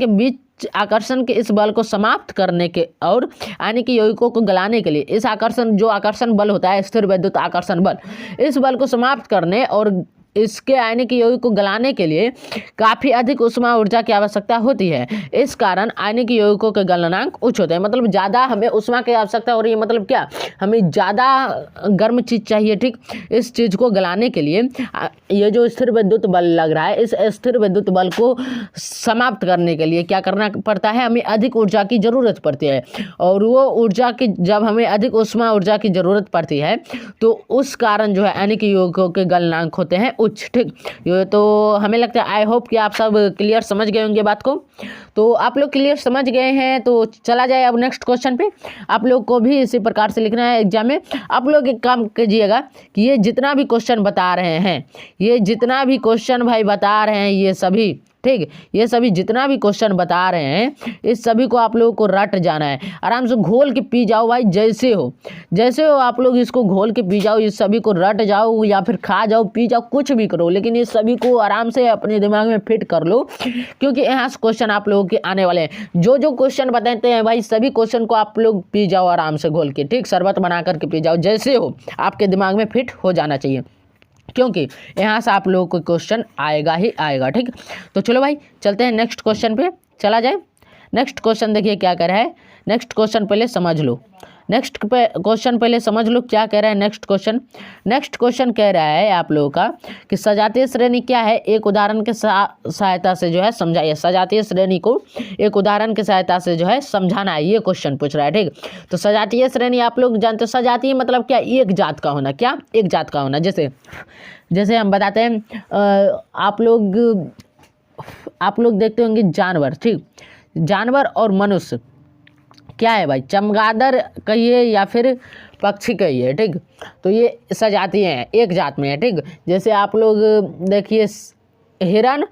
[SPEAKER 2] के इस बल को समाप्त करने के और आयनिक यौगिकों को गलाने के लिए इस आकर्षण बल होता है स्थिर वैद्युत आकर्षण बल, इस बल को समाप्त करने और इसके आयनिक यौगिक को गलाने के लिए काफ़ी अधिक उष्मा ऊर्जा की आवश्यकता होती है। इस कारण आयनिक यौगिकों के गलनांक उच्च होते हैं। मतलब ज़्यादा हमें उष्मा की आवश्यकता हो रही है, मतलब क्या, हमें ज़्यादा गर्म चीज़ चाहिए, ठीक। इस चीज़ को गलाने के लिए ये जो स्थिर विद्युत बल लग रहा है, इस स्थिर विद्युत बल को समाप्त करने के लिए क्या करना पड़ता है, हमें अधिक ऊर्जा की ज़रूरत पड़ती है। और वो ऊर्जा की, जब हमें अधिक उष्मा ऊर्जा की ज़रूरत पड़ती है तो उस कारण जो है आयनिक यौगिकों के गलनांक होते हैं उच्च, ठीक। ये तो हमें लगता है, आई होप कि आप सब क्लियर समझ गए होंगे बात को। तो आप लोग क्लियर समझ गए हैं तो चला जाए अब नेक्स्ट क्वेश्चन पे। आप लोग को भी इसी प्रकार से लिखना है एग्जाम में। आप लोग एक काम कीजिएगा कि ये जितना भी क्वेश्चन बता रहे हैं, ये जितना भी क्वेश्चन भाई बता रहे हैं, ये सभी, ठीक, ये सभी जितना भी क्वेश्चन बता रहे हैं इस सभी को आप लोगों को रट जाना है। आराम से घोल के पी जाओ भाई, जैसे हो आप लोग इसको घोल के पी जाओ, इस सभी को रट जाओ या फिर खा जाओ, पी जाओ, कुछ भी करो, लेकिन इस सभी को आराम से अपने दिमाग में फिट कर लो, क्योंकि यहाँ से क्वेश्चन आप लोगों के आने वाले हैं। जो जो क्वेश्चन बताते हैं भाई, सभी क्वेश्चन को आप लोग पी जाओ आराम से घोल के, ठीक, शरबत बना करके पी जाओ, जैसे हो आपके दिमाग में फिट हो जाना चाहिए, क्योंकि यहाँ से आप लोगों को क्वेश्चन आएगा ही आएगा, ठीक। तो चलो भाई चलते हैं नेक्स्ट क्वेश्चन पे, चला जाए। नेक्स्ट क्वेश्चन देखिए क्या कह रहा है। नेक्स्ट क्वेश्चन पहले समझ लो, क्वेश्चन पहले समझ लो क्या कह रहा है। नेक्स्ट क्वेश्चन कह रहा है आप लोगों का कि सजातीय श्रेणी क्या है, एक उदाहरण के सहायता से जो है समझाइए। सजातीय श्रेणी को एक उदाहरण के सहायता से जो है समझाना है, ये क्वेश्चन पूछ रहा है, ठीक। तो सजातीय श्रेणी आप लोग जानते हो, सजातीय मतलब क्या, एक जात का होना। क्या, एक जात का होना। जैसे हम बताते हैं, आप लोग देखते होंगे जानवर, ठीक, जानवर और मनुष्य क्या है भाई, चमगादड़ कहिए या फिर पक्षी कहिए, ठीक। तो ये सजातीय हैं, एक जात में है, ठीक। जैसे आप लोग देखिए हिरन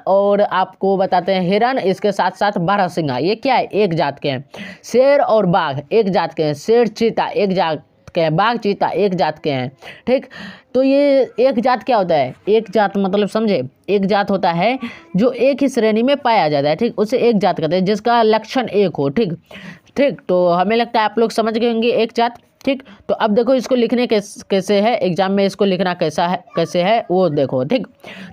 [SPEAKER 2] और आपको बताते हैं हिरन, इसके साथ साथ बारहसिंगा, ये क्या है, एक जात के हैं। शेर और बाघ एक जात के हैं, शेर चीता एक जात के हैं, बाघ चीता एक जात के हैं, ठीक। तो ये एक जात क्या होता है, एक जात मतलब समझे, एक जात होता है जो एक ही श्रेणी में पाया जाता है, ठीक, उसे एक जात कहते हैं, जिसका लक्षण एक हो, ठीक। तो हमें लगता है आप लोग समझ गए होंगे एक जात, ठीक। तो अब देखो इसको लिखने कैसे है, एग्जाम में इसको लिखना कैसे है वो देखो, ठीक।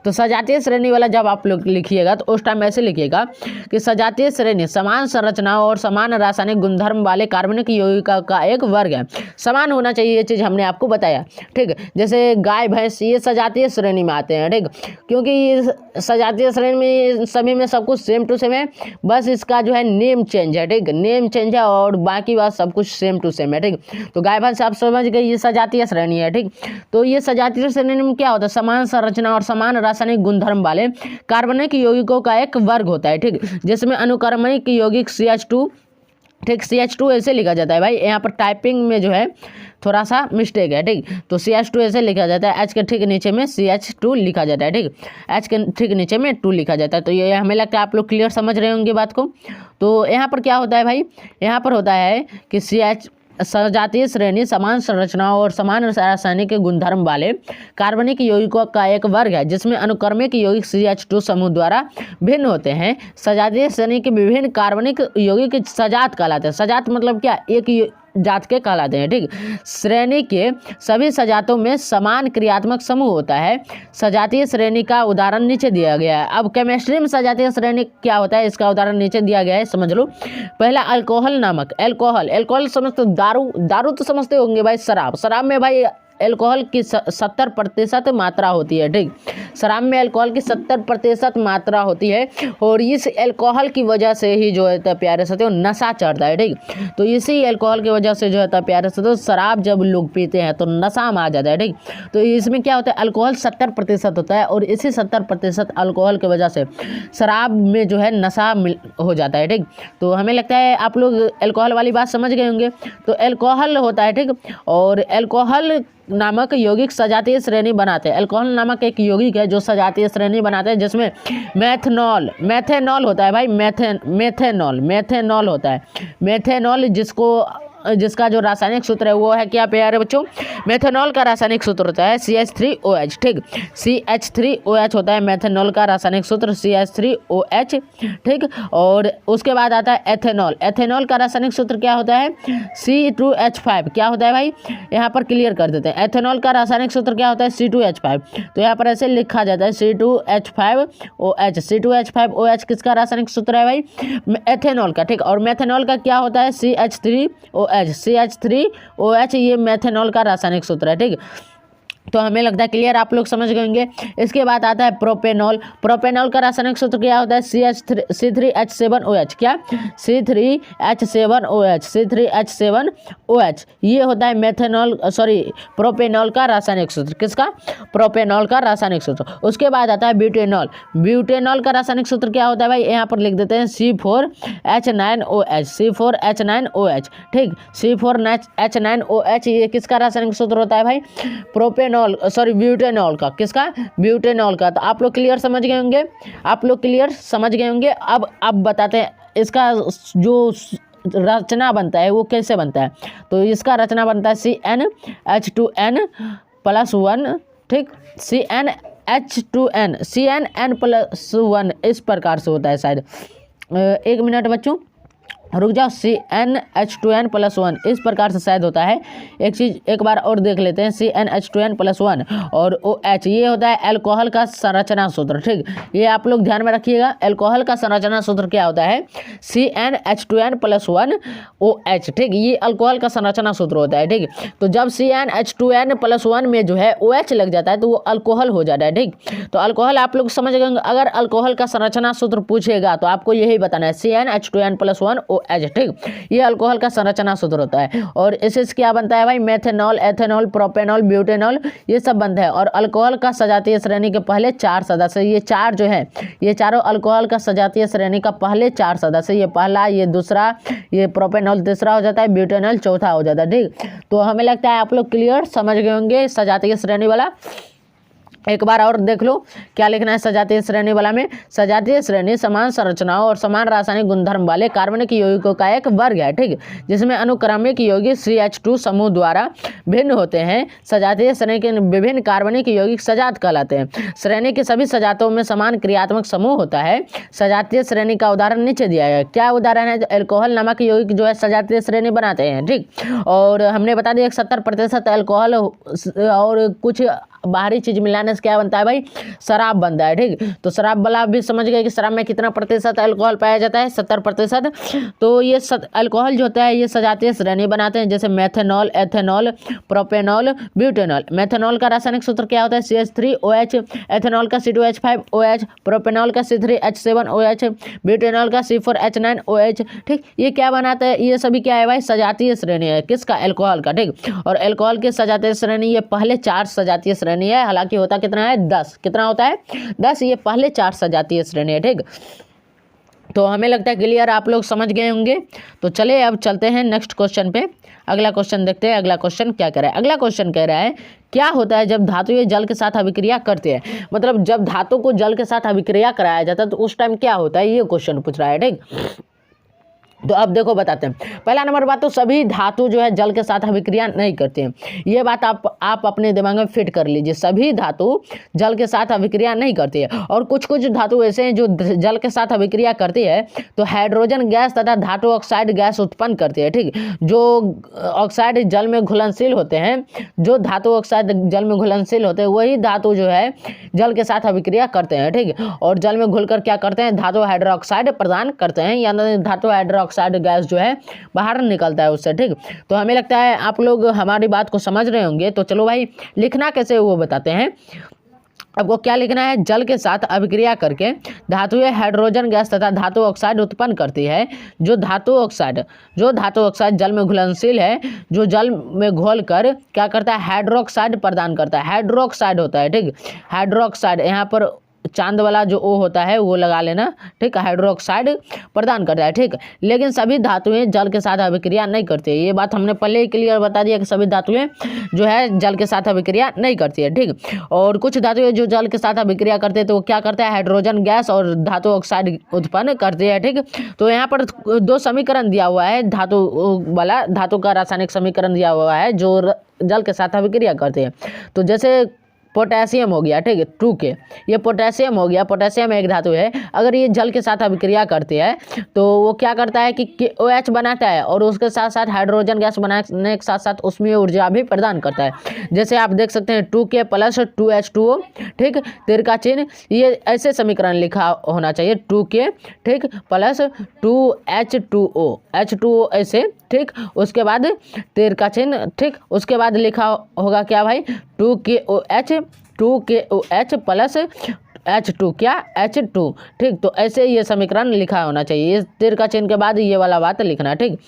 [SPEAKER 2] तो सजातीय श्रेणी वाला जब आप लोग लिखिएगा तो उस टाइम ऐसे लिखिएगा कि सजातीय श्रेणी समान संरचनाओं और समान रासायनिक गुणधर्म वाले कार्बनिक यौगिकों का एक वर्ग है। समान होना चाहिए, ये चीज़ हमने आपको बताया, ठीक। जैसे गाय भैंस ये सजातीय श्रेणी में आते हैं, ठीक, क्योंकि सजातीय श्रेणी में सभी में सब कुछ सेम टू सेम है, बस इसका जो है नेम चेंज है, ठीक, नेम चेंज है और बाकी बात सब कुछ सेम टू सेम है, ठीक। तो गाय भैंस आप समझ गए, ये सजातीय श्रेणी है, ठीक। तो ये सजातीय श्रेणी में क्या होता है, समान संरचना और समान रासायनिक गुणधर्म वाले कार्बनिक यौगिकों का एक वर्ग होता है, ठीक, जिसमें अनुक्रमणिक यौगिक CH2, ठीक, CH2 ऐसे लिखा जाता है भाई, यहाँ पर टाइपिंग में जो है थोड़ा सा मिस्टेक है, ठीक। तो CH2 ऐसे लिखा जाता है, H के ठीक नीचे में CH2 लिखा जाता है, ठीक। H के ठीक नीचे में 2 लिखा जाता है। तो ये हमें लगता है आप लोग क्लियर समझ रहे होंगे बात को। तो यहाँ पर क्या होता है भाई, यहाँ पर होता है कि CH सजातीय श्रेणी समान संरचनाओं और समान रासायनिक गुणधर्म वाले कार्बनिक यौगिकों का एक वर्ग है जिसमें अनुक्रमिक यौगिक CH2 समूह द्वारा भिन्न होते हैं। सजातीय श्रेणी के विभिन्न कार्बनिक यौगिक सजात कहलाते हैं। सजात मतलब क्या, एक जात के कहलाते हैं, ठीक। श्रेणी के सभी सजातों में समान क्रियात्मक समूह होता है। सजातीय श्रेणी का उदाहरण नीचे दिया गया है। अब केमिस्ट्री में सजातीय श्रेणी क्या होता है, इसका उदाहरण नीचे दिया गया है, समझ लो। पहला अल्कोहल नामक, अल्कोहल समझते हो, दारू तो समझते होंगे भाई। शराब में भाई अल्कोहल की 70% मात्रा होती है, ठीक। शराब में अल्कोहल की 70% मात्रा होती है और इस अल्कोहल की वजह से ही जो है प्यारे साथियों नशा चढ़ता है, ठीक। तो इसी अल्कोहल की वजह से जो है प्यारे साथियों शराब जब लोग पीते हैं तो नशा में आ जाता है, ठीक। तो इसमें क्या होता है, अल्कोहल 70% होता है और इसी 70% अल्कोहल की वजह से शराब में जो है नशा हो जाता है, ठीक। तो हमें लगता है आप लोग अल्कोहल वाली बात समझ गए होंगे। तो अल्कोहल होता है, ठीक। और अल्कोहल नामक यौगिक सजातीय श्रेणी बनाते हैं। अल्कोहल नामक एक यौगिक है जो सजातीय श्रेणी बनाते हैं जिसमें मेथेनॉल होता है भाई, मेथेनॉल होता है। मेथेनॉल जिसका जो रासायनिक सूत्र है वो है क्या प्यारे बच्चों, मेथेनॉल का रासायनिक सूत्र होता है CH3OH, ठीक। CH3OH होता है मेथेनॉल का रासायनिक सूत्र, CH3OH, ठीक। और उसके बाद आता है एथेनॉल का रासायनिक सूत्र क्या होता है, C2H5। क्या होता है भाई, यहाँ पर क्लियर कर देते हैं। एथेनॉल का रासायनिक सूत्र क्या होता है, C2H5। तो यहाँ पर ऐसे लिखा जाता है C2H5OH। C2H5OH किसका रासायनिक सूत्र है भाई, एथेनॉल का, ठीक। और मेथेनॉल का क्या होता है, CH3OH, ये मेथेनॉल का रासायनिक सूत्र है, ठीक। तो हमें लगता है क्लियर आप लोग समझ गए होंगे। इसके बाद आता है प्रोपेनॉल का रासायनिक सूत्र क्या होता है, C3H7OH। क्या, C3H7OH। ये होता है प्रोपेनॉल का रासायनिक सूत्र। किसका, प्रोपेनॉल का रासायनिक सूत्र। उसके बाद आता है ब्यूटेनॉल का रासायनिक सूत्र क्या होता है भाई, यहाँ पर लिख देते हैं C4H9OH, ठीक। C4H9OH ये किसका रासायनिक सूत्र होता है भाई, ब्यूटेनॉल का। किसका, ब्यूटेनॉल का। तो आप लोग क्लियर समझ गए होंगे। अब बताते हैं इसका जो रचना बनता है वो कैसे बनता है। तो इसका रचना बनता है CnH2n+1, ठीक। CnN+1 इस प्रकार से होता है शायद। 1 मिनट बच्चों रुक जाओ, CnH2n+1 इस प्रकार से शायद होता है। एक चीज़ एक बार और देख लेते हैं, CnH2n+1 और OH ये होता है अल्कोहल का संरचना सूत्र, ठीक। ये आप लोग ध्यान में रखिएगा, अल्कोहल का संरचना सूत्र क्या होता है, CnH2n+1 OH, ठीक। ये अल्कोहल का संरचना सूत्र होता है, ठीक। तो जब CnH2n+1 में जो है OH लग जाता है तो वो अल्कोहल हो जाता है, ठीक। तो अल्कोहल आप लोग समझ गए। अगर अल्कोहल का संरचना सूत्र पूछेगा तो आपको यही बताना है, CnH2n+1 OH, ठीक। ये अल्कोहल का संरचना सूत्र होता है और इससे क्या बनता है भाई, मेथेनॉल, एथेनॉल, प्रोपेनॉल, ब्यूटेनॉल ये सब बनता है। और अल्कोहल का सजातीय श्रेणी के पहले 4 सदस्य, ये 4 जो है ये चारों अल्कोहल का सजातीय श्रेणी का पहले 4 सदस्य, ये पहला, ये दूसरा, ये प्रोपेनॉल तीसरा हो जाता है, ब्यूटेनॉल चौथा हो जाता है, ठीक। तो हमें लगता है आप लोग क्लियर समझ गए होंगे सजातीय श्रेणी वाला। एक बार और देख लो क्या लिखना है सजातीय श्रेणी वाला में। सजातीय श्रेणी समान संरचनाओं और समान रासायनिक गुणधर्म वाले कार्बनिक यौगिकों का एक वर्ग है, ठीक। जिसमें अनुक्रमिक यौगिक CH2 समूह द्वारा भिन्न होते हैं। सजातीय श्रेणी के विभिन्न कार्बनिक यौगिक सजात कहलाते हैं। श्रेणी के सभी सजातों में समान क्रियात्मक समूह होता है। सजातीय श्रेणी का उदाहरण नीचे दिया है। क्या उदाहरण है, अल्कोहल नामक यौगिक जो है सजातीय श्रेणी बनाते हैं, ठीक। और हमने बता दिया 70% अल्कोहल और कुछ बाहरी चीज मिलाने से क्या बनता है भाई, शराब बनता है, ठीक। तो शराब वाला भी समझ गए कि शराब में कितना प्रतिशत अल्कोहल पाया जाता है, 70%। तो ये अल्कोहल जो होता है ये सजातीय श्रेणी बनाते हैं, जैसे methanol, ethanol, propanol, butanol. Methanol का रासायनिक सूत्र क्या होता है, CH3OH, एथेनॉल का C2H5OH, प्रोपेनॉल का C3H7OH, ब्यूटेनॉल का C4H9OH, ठीक। ये क्या बनाता है, ये सभी क्या है भाई, सजातीय श्रेणी है। किसका, अल्कोहल का, ठीक। और अल्कोहल की सजातीय श्रेणी ये पहले 4 सजातीय श्रेणी है, हालांकि होता कितना है 10, कितना होता है 10, ये पहले 4 सजातीय श्रेणी है, ठीक। तो हमें लगता है क्लियर आप लोग समझ गए होंगे। तो चलिए अब चलते हैं नेक्स्ट क्वेश्चन पे। अगला क्वेश्चन देखते हैं। अगला क्वेश्चन क्या कह रहा है। अगला क्वेश्चन कह रहा है क्या होता है जब धातु जल के साथ अभिक्रिया करते हैं। मतलब जब धातु को जल के साथ अभिक्रिया कराया जाता है तो उस टाइम क्या होता है, ये क्वेश्चन पूछ रहा है। ठीक, तो अब देखो बताते हैं। पहला नंबर बात तो सभी धातु जो है जल के साथ अभिक्रिया नहीं करते हैं। ये बात आप अपने दिमाग में फिट कर लीजिए। सभी धातु जल के साथ अभिक्रिया नहीं करती है और कुछ कुछ धातु ऐसे हैं जो जल के साथ अभिक्रिया करती है तो हाइड्रोजन गैस तथा धातु ऑक्साइड गैस उत्पन्न करती है। ठीक, जो ऑक्साइड जल में घुलनशील होते हैं, जो धातु ऑक्साइड जल में घुलनशील होते हैं वही धातु जो है जल के साथ अभिक्रिया करते हैं। ठीक, और जल में घुलकर क्या करते हैं, धातु हाइड्रोक्साइड प्रदान करते हैं, यानी धातु हाइड्रोक्साइड गैस जो है बाहर निकलता है उससे। ठीक, तो हमें लगता है आप लोग हमारी बात को समझ रहे होंगे। तो चलो भाई लिखना कैसे वो बताते हैं। आपको क्या लिखना है, जल के साथ अभिक्रिया करके धातुएं हाइड्रोजन गैस तथा धातु ऑक्साइड उत्पन्न करती है। जो धातु ऑक्साइड जल में घुलनशील है, जो जल में घोल कर क्या करता है, हाइड्रोक्साइड प्रदान करता है। हाइड्रोक्साइड होता है। ठीक, हाइड्रोक्साइड यहाँ पर चांद वाला जो ओ होता है वो लगा लेना। ठीक, हाइड्रोक्साइड प्रदान करता है। ठीक, लेकिन सभी धातुएं जल के साथ अभिक्रिया नहीं करती है। ये बात हमने पहले ही क्लियर बता दिया कि सभी धातुएं जो है जल के साथ अभिक्रिया नहीं करती है। ठीक, और कुछ धातुएं जो जल के साथ अभिक्रिया करते हैं तो वो क्या करते हैं, हाइड्रोजन गैस और धातु ऑक्साइड उत्पन्न करते हैं। ठीक, तो यहाँ पर दो समीकरण दिया हुआ है, धातु का रासायनिक समीकरण दिया हुआ है जो जल के साथ अभिक्रिया करते हैं। तो जैसे पोटेशियम हो गया, ठीक है 2K, ये पोटेशियम हो गया। पोटेशियम एक धातु है, अगर ये जल के साथ अभिक्रिया करती है तो वो क्या करता है कि OH बनाता है और उसके साथ साथ हाइड्रोजन गैस बनाने के साथ साथ उसमें ऊर्जा भी प्रदान करता है। जैसे आप देख सकते हैं 2K प्लस 2H2O, ठीक, तिर का चिन्ह, ये ऐसे समीकरण लिखा होना चाहिए 2K ठीक प्लस 2H2O, H2O ऐसे। ठीक, उसके बाद तिर का चिन्ह। ठीक, उसके बाद लिखा होगा क्या भाई, 2KOH प्लस H2 क्या H2। ठीक, तो ऐसे ये समीकरण लिखा होना चाहिए, इस तिर का चिन्ह के बाद ये वाला बात लिखना। ठीक,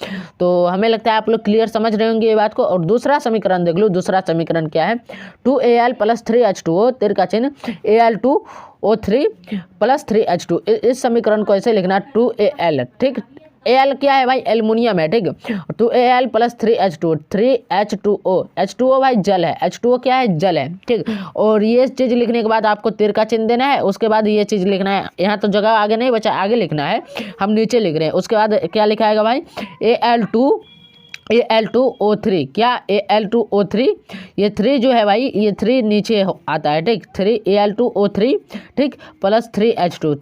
[SPEAKER 2] तो हमें लगता है आप लोग क्लियर समझ रहे होंगे ये बात को। और दूसरा समीकरण देख लो। दूसरा समीकरण क्या है, 2Al प्लस 3H2O, तिर का चिन्ह Al2O3 प्लस 3H2। इस समीकरण को ऐसे लिखना 2Al। ठीक, Al क्या है भाई, एल्युमिनियम है। ठीक, 2Al plus 3H2, 3H2O, H2O भाई जल है, H2O क्या है, जल है। ठीक, और ये चीज़ लिखने के बाद आपको तिर का चिन्ह देना है। उसके बाद ये चीज़ लिखना है, यहाँ तो जगह आगे नहीं बचा, आगे लिखना है, हम नीचे लिख रहे हैं। उसके बाद क्या लिखा है भाई, Al2O3 क्या, Al2O3, ये 3 जो है भाई, ये 3 नीचे आता है। ठीक, 3 Al2O3 ठीक प्लस 3H2,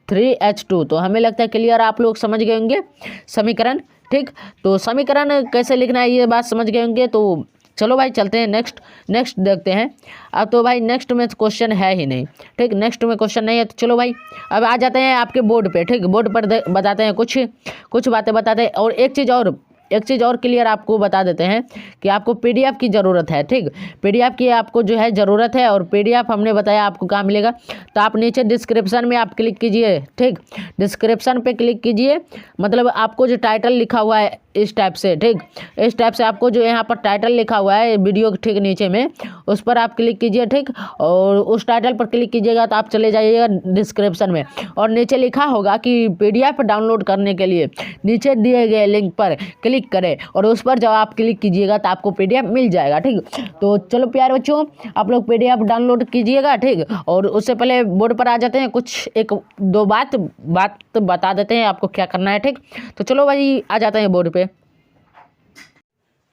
[SPEAKER 2] 3H2। तो हमें लगता है क्लियर आप लोग समझ गए होंगे समीकरण। ठीक, तो समीकरण कैसे लिखना है ये बात समझ गए होंगे। तो चलो भाई चलते हैं नेक्स्ट देखते हैं। अब तो भाई नेक्स्ट में क्वेश्चन है ही नहीं। ठीक, नेक्स्ट में क्वेश्चन नहीं है तो चलो भाई अब आ जाते हैं आपके बोर्ड पे। ठीक, बोर्ड पर बताते हैं कुछ बातें बताते हैं। और एक चीज़ और क्लियर आपको बता देते हैं कि आपको PDF की ज़रूरत है। ठीक, PDF की आपको जो है ज़रूरत है। और PDF हमने बताया आपको कहाँ मिलेगा, तो आप नीचे डिस्क्रिप्शन में आप क्लिक कीजिए। ठीक, डिस्क्रिप्शन पे क्लिक कीजिए, मतलब आपको जो टाइटल लिखा हुआ है इस टाइप से। ठीक, इस टाइप से आपको जो यहाँ पर टाइटल लिखा हुआ है वीडियो के ठीक नीचे में, उस पर आप क्लिक कीजिए। ठीक, और उस टाइटल पर क्लिक कीजिएगा तो आप चले जाइएगा डिस्क्रिप्शन में, और नीचे लिखा होगा कि PDF डाउनलोड करने के लिए नीचे दिए गए लिंक पर क्लिक करें, और उस पर जब आप क्लिक कीजिएगा तो आपको PDF मिल जाएगा। ठीक, तो चलो प्यारे बच्चों आप लोग PDF डाउनलोड कीजिएगा। ठीक, और उससे पहले बोर्ड पर आ जाते हैं, कुछ एक दो बात बता देते हैं आपको क्या करना है। ठीक, तो चलो भाई आ जाते हैं बोर्ड पे।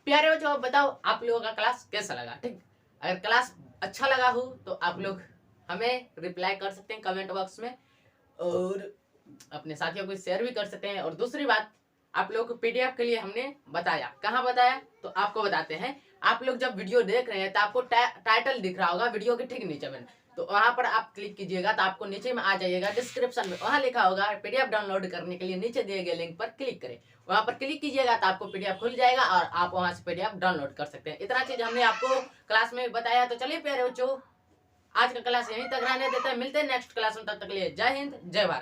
[SPEAKER 1] प्यारे बच्चों बताओ आप लोगों का क्लास कैसा लगा। ठीक, अगर क्लास अच्छा लगा हो तो आप लोग हमें रिप्लाई कर सकते हैं कमेंट बॉक्स में, और अपने साथियों को शेयर भी कर सकते हैं। और दूसरी बात, आप लोग को PDF के लिए हमने बताया, कहाँ बताया तो आपको बताते हैं। आप लोग जब वीडियो देख रहे हैं तो आपको टाइटल दिख रहा होगा वीडियो के ठीक नीचे में, तो वहाँ पर आप क्लिक कीजिएगा तो आपको नीचे में आ जाइएगा डिस्क्रिप्शन में, वहाँ लिखा होगा PDF डाउनलोड करने के लिए नीचे दिए गए लिंक पर क्लिक करें। वहाँ पर क्लिक कीजिएगा तो आपको PDF खुल जाएगा और आप वहाँ से PDF डाउनलोड कर सकते हैं। इतना चीज हमने आपको क्लास में बताया। तो चलिए प्यारे बच्चों आज का क्लास यहीं तक रहने देते हैं, मिलते हैं नेक्स्ट क्लास में, तब तक के लिए जय हिंद जय भारत।